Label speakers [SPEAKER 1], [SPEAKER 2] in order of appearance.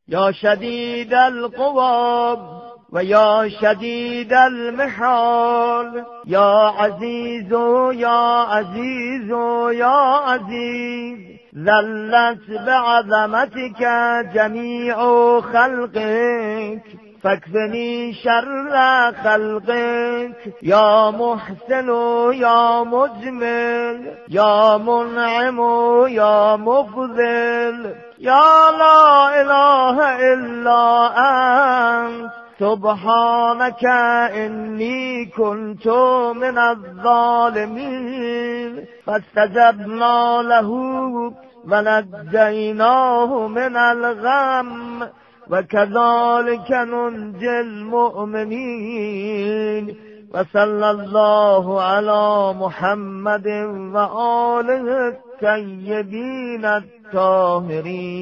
[SPEAKER 1] يا شديد القوى ويا شديد المحال يا عزيز يا عزيز يا عزيز ذلت بعظمتك جميع خلقك فاكفني شر خلقك يا محسن يا مجمل يا منعم يا مفضل يا لا إله إلا أنت سبحانك إني كنت من الظالمين فاستجبنا له ونجيناه من الغم وكذلك ننجي المؤمنين وصلى الله على محمد وآله الطيبين الطاهرين.